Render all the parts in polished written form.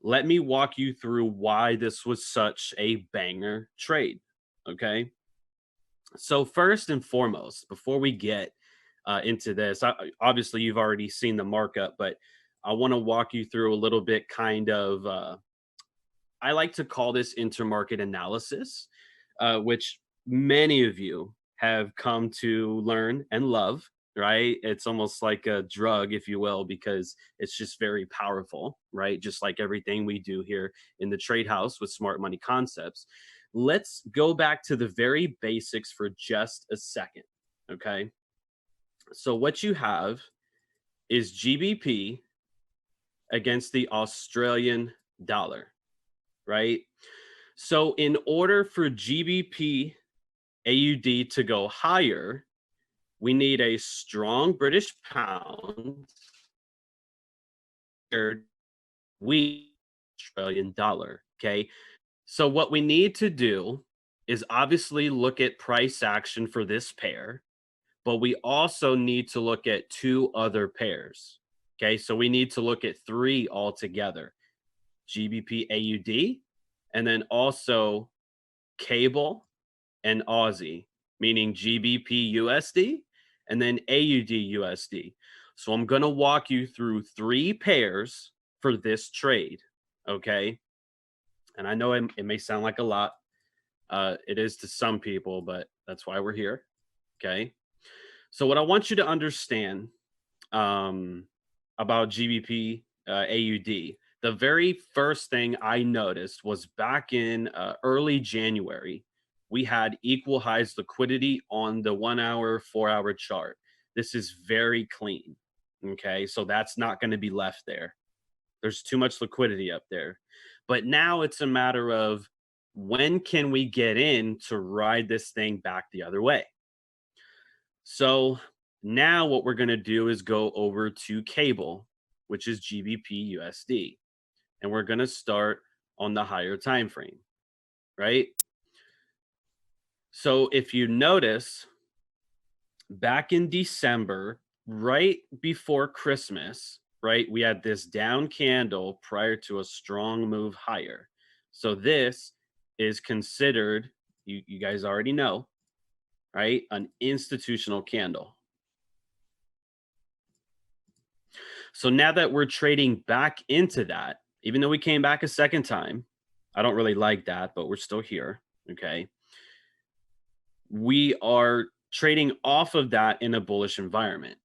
let me walk you through why this was such a banger trade. Okay. So, first and foremost, before we get into this, obviously you've already seen the markup, but I want to walk you through a little bit kind of, I like to call this intermarket analysis, which many of you have come to learn and love, right? It's almost like a drug, if you will, because it's just very powerful, right? Just like everything we do here in the trade house with smart money concepts. Let's go back to the very basics for just a second. Okay. So, what you have is GBP against the Australian dollar, right? So, in order for GBP AUD to go higher, we need a strong British pound paired with Australian dollar. Okay. So, what we need to do is obviously look at price action for this pair, but we also need to look at two other pairs. Okay. So, we need to look at three altogether: GBP AUD, and then also cable and Aussie, meaning GBP USD and then AUD USD. So I'm going to walk you through three pairs for this trade. Okay. And I know it may sound like a lot. It is to some people, but that's why we're here. Okay. So, what I want you to understand um, about GBP AUD, the very first thing I noticed was back in early January, we had equal highs liquidity on the 1 hour, 4 hour chart. This is very clean. Okay. So that's not going to be left there. There's too much liquidity up there. But now it's a matter of when can we get in to ride this thing back the other way? So now what we're going to do is go over to cable, which is GBP USD. And we're going to start on the higher time frame, right? So if you notice, back in December, right before Christmas, right, we had this down candle prior to a strong move higher. So this is considered, you guys already know, right, an institutional candle. So now that we're trading back into that, even though we came back a second time, I don't really like that, but we're still here. Okay. We are trading off of that in a bullish environment.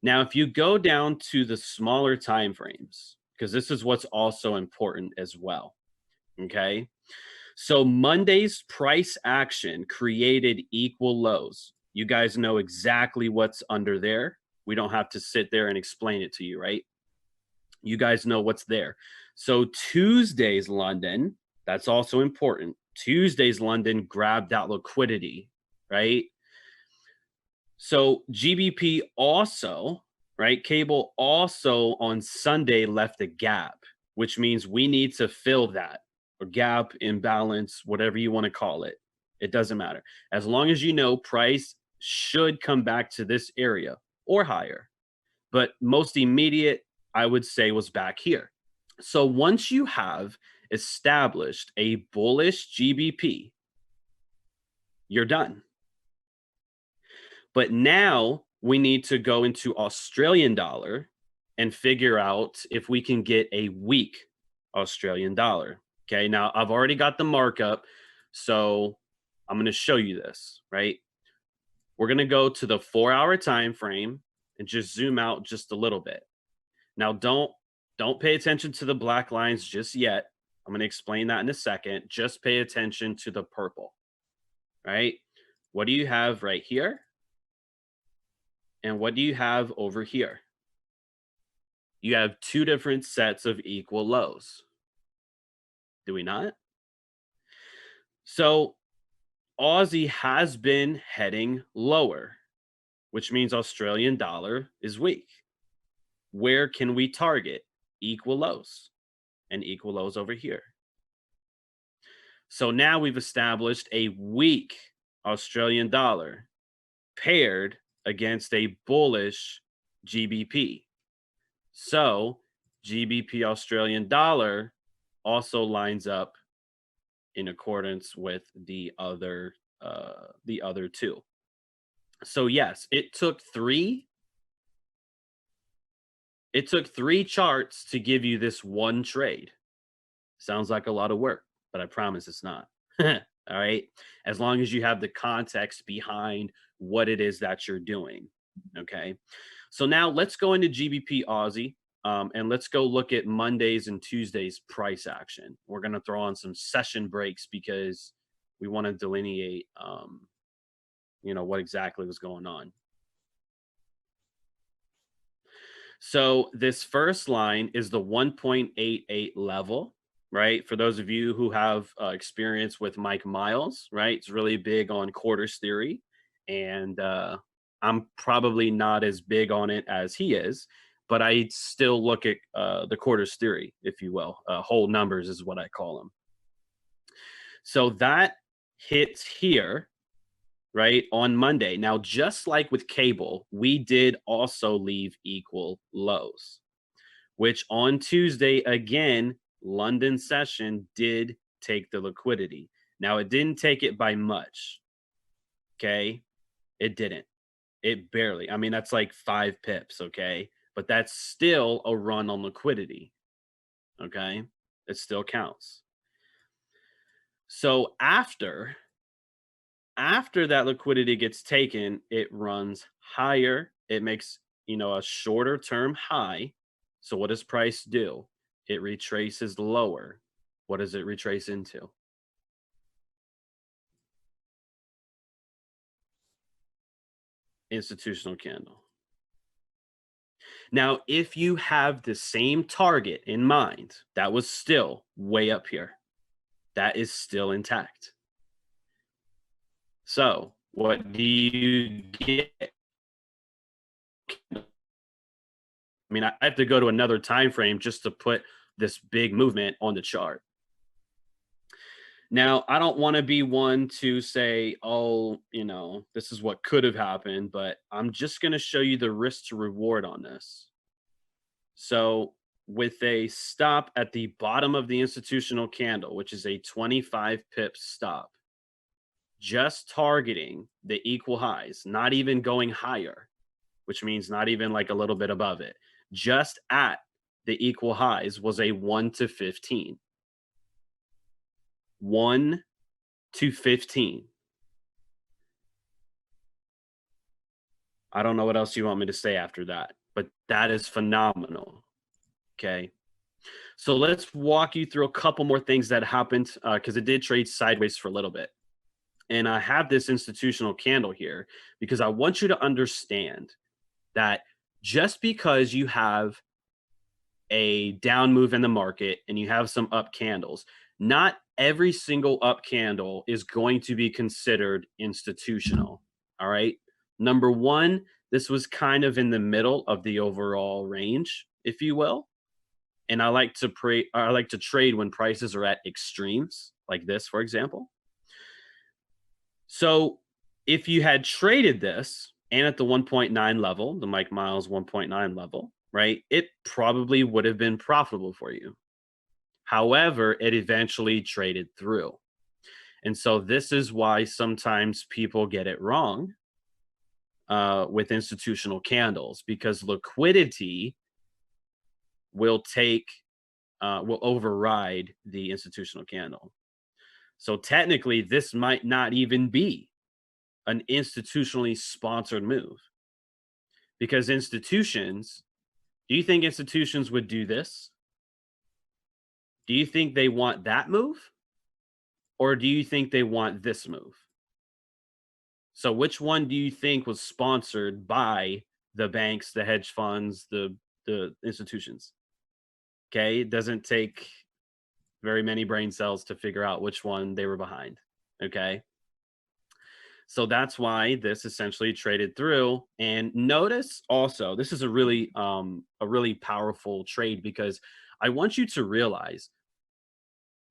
Now, if you go down to the smaller time frames, because this is what's also important as well. Okay. So Monday's price action created equal lows. You guys know exactly what's under there. We don't have to sit there and explain it to you, right? You guys know what's there. So Tuesday's London, that's also important. Tuesday's London grabbed that liquidity, right? So GBP also, right? Cable also on Sunday left a gap, which means we need to fill that or gap, imbalance, whatever you want to call it. It doesn't matter. As long as you know price should come back to this area or higher. But most immediate, I would say, was back here. So once you have established a bullish GBP, you're done. But now we need to go into Australian dollar and figure out if we can get a weak Australian dollar. Okay, now I've already got the markup, so I'm going to show you this, right? We're going to go to the 4 hour time frame and just zoom out just a little bit. Now don't pay attention to the black lines just yet. I'm going to explain that in a second. Just pay attention to the purple. Right? What do you have right here? And what do you have over here? You have two different sets of equal lows. Do we not? So Aussie has been heading lower, which means Australian dollar is weak. Where can we target equal lows and equal lows over here? So now we've established a weak Australian dollar paired against a bullish GBP. So GBP Australian dollar also lines up in accordance with the other two. So yes, it took three charts to give you this one trade. Sounds like a lot of work, but I promise it's not. All right. As long as you have the context behind what it is that you're doing. Okay. So now let's go into GBP Aussie, and let's go look at Mondays and Tuesdays price action. We're going to throw on some session breaks because we want to delineate, what exactly was going on. So this first line is the 1.88 level, right? For those of you who have experience with Mike Miles, right? It's really big on quarters theory. And I'm probably not as big on it as he is, but I still look at the quarters theory, if you will. Whole numbers is what I call them. So that hits here, right, on Monday. Now, just like with cable, we did also leave equal lows, which on Tuesday, again, London session did take the liquidity. Now, it didn't take it by much. Okay. It didn't. It barely. I mean, that's like 5 pips. Okay. But that's still a run on liquidity. Okay. It still counts. So after that liquidity gets taken, it runs higher. It makes, a shorter term high. So what does price do? It retraces lower. What does it retrace into? Institutional candle. Now, if you have the same target in mind, that was still way up here. That is still intact. So what do you get? I mean, I have to go to another time frame just to put this big movement on the chart. Now, I don't want to be one to say, oh, this is what could have happened, but I'm just going to show you the risk to reward on this. So, with a stop at the bottom of the institutional candle, which is a 25 pips stop, just targeting the equal highs, not even going higher, which means not even like a little bit above it, just at the equal highs was a 1 to 15. 1 to 15. I don't know what else you want me to say after that, but that is phenomenal. Okay. So let's walk you through a couple more things that happened because it did trade sideways for a little bit. And I have this institutional candle here because I want you to understand that just because you have a down move in the market and you have some up candles, not every single up candle is going to be considered institutional. All right. Number one, this was kind of in the middle of the overall range, if you will. And I like to trade when prices are at extremes, like this, for example. So if you had traded this and at the 1.9 level, the Mike Miles 1.9 level, right, it probably would have been profitable for you. However, it eventually traded through. And so this is why sometimes people get it wrong with institutional candles, because liquidity will will override the institutional candle. So technically, this might not even be an institutionally sponsored move, because do you think institutions would do this? Do you think they want that move? Or do you think they want this move? So which one do you think was sponsored by the banks, the hedge funds, the institutions? Okay, it doesn't take very many brain cells to figure out which one they were behind. Okay. So that's why this essentially traded through. And notice also, this is a really powerful trade, because I want you to realize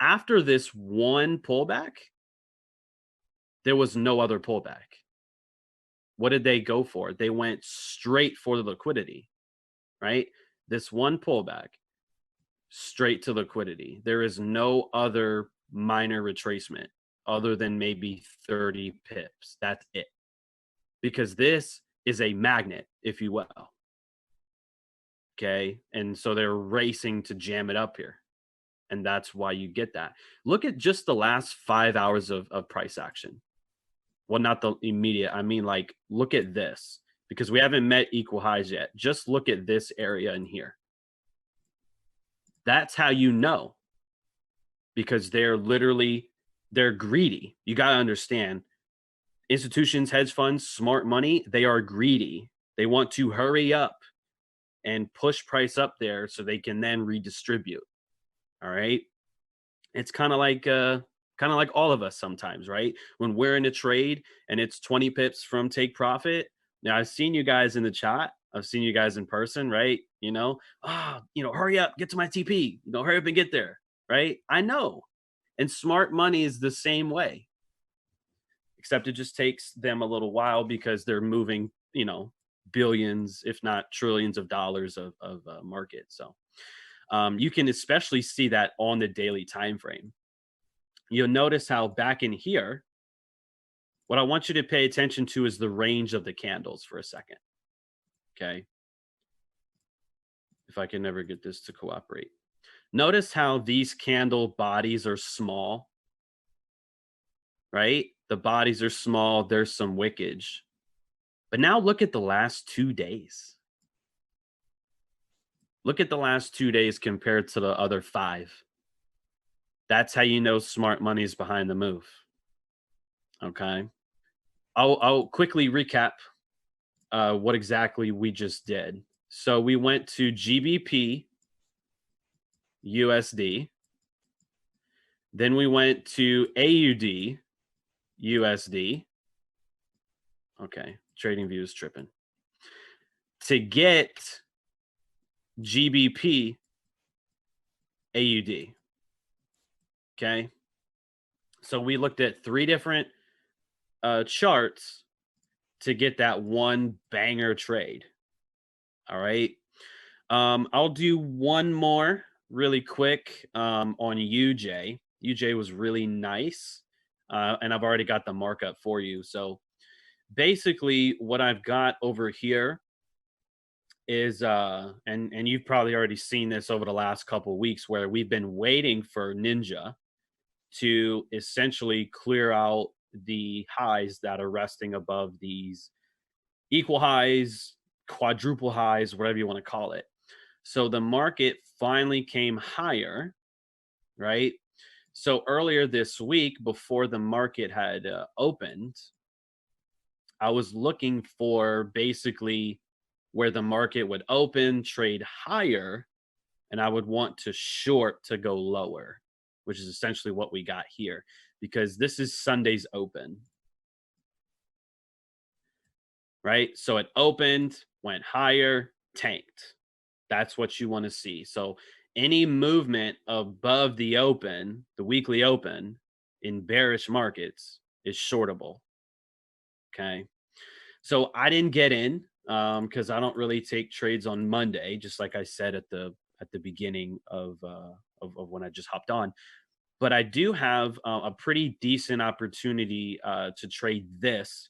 after this one pullback, there was no other pullback. What did they go for? They went straight for the liquidity, right? This one pullback. straight to liquidity. There is no other minor retracement other than maybe 30 pips. That's it. Because this is a magnet, if you will. Okay. And so they're racing to jam it up here. And that's why you get that. Look at just the last 5 hours of price action. Well, not the immediate. I mean, like, look at this because we haven't met equal highs yet. Just look at this area in here. That's how you know because they're greedy. You got to understand institutions, hedge funds, smart money, they are greedy. They want to hurry up and push price up there so they can then redistribute. All right. It's kind of like all of us sometimes, right? When we're in a trade and it's 20 pips from take profit. Now I've seen you guys in the chat. I've seen you guys in person, right? Hurry up, get to my TP, hurry up and get there, right? I know. And smart money is the same way, except it just takes them a little while because they're moving, billions, if not trillions of dollars of market. So you can especially see that on the daily time frame. You'll notice how back in here, what I want you to pay attention to is the range of the candles for a second. Okay. If I can never get this to cooperate. Notice how these candle bodies are small, right? The bodies are small. There's some wickage. But now look at the last 2 days. Look at the last 2 days compared to the other 5. That's how you know smart money is behind the move. Okay. I'll quickly recap what exactly we just did. So we went to GBP USD. Then we went to AUD USD. Okay. Trading view is tripping. To get GBP AUD. Okay. So we looked at 3 different charts to get that one banger trade. All right. I'll do one more really quick on UJ. UJ was really nice. And I've already got the markup for you. So basically what I've got over here is and you've probably already seen this over the last couple of weeks where we've been waiting for Ninja to essentially clear out the highs that are resting above these equal highs, quadruple highs, whatever you want to call it. So the market finally came higher, right? So earlier this week, before the market had opened, I was looking for basically where the market would open, trade higher, and I would want to short to go lower, which is essentially what we got here because this is Sunday's open. Right? So it opened, went higher, tanked. That's what you want to see. So any movement above the open, the weekly open in bearish markets is shortable. Okay. So I didn't get in because I don't really take trades on Monday, just like I said at the beginning of when I just hopped on. But I do have a pretty decent opportunity to trade this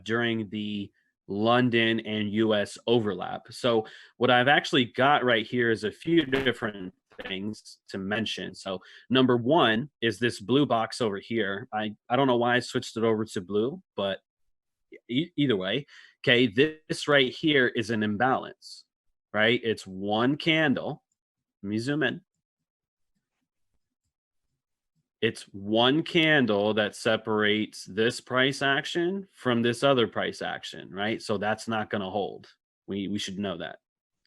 during the London and US overlap. So, what I've actually got right here is a few different things to mention. So, number one is this blue box over here. I don't know why I switched it over to blue, but either way, okay, this right here is an imbalance, right? It's one candle. Let me zoom in. It's one candle that separates this price action from this other price action, right? So that's not going to hold. We should know that.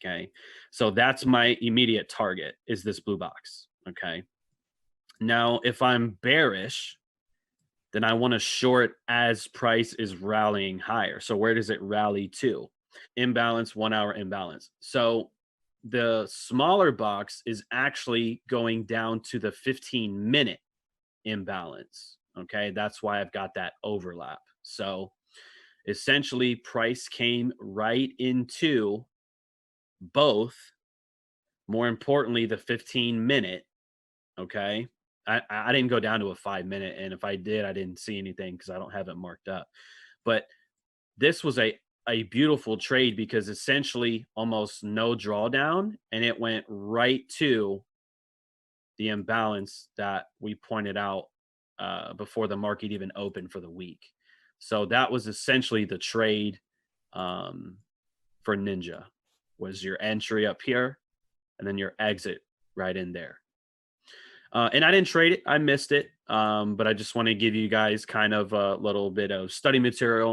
Okay. So that's my immediate target is this blue box. Okay. Now, if I'm bearish, then I want to short as price is rallying higher. So where does it rally to? Imbalance, 1 hour imbalance. So the smaller box is actually going down to the 15-minute imbalance. Okay. That's why I've got that overlap. So essentially, price came right into both More importantly, the 15-minute, okay? I didn't go down to a 5-minute, and if I did, I didn't see anything because I don't have it marked up. But this was a beautiful trade because essentially almost no drawdown, and it went right to the imbalance that we pointed out before the market even opened for the week. So that was essentially the trade um, for Ninja was your entry up here and then your exit right in there. And I didn't trade it. I missed it. But I just want to give you guys kind of a little bit of study material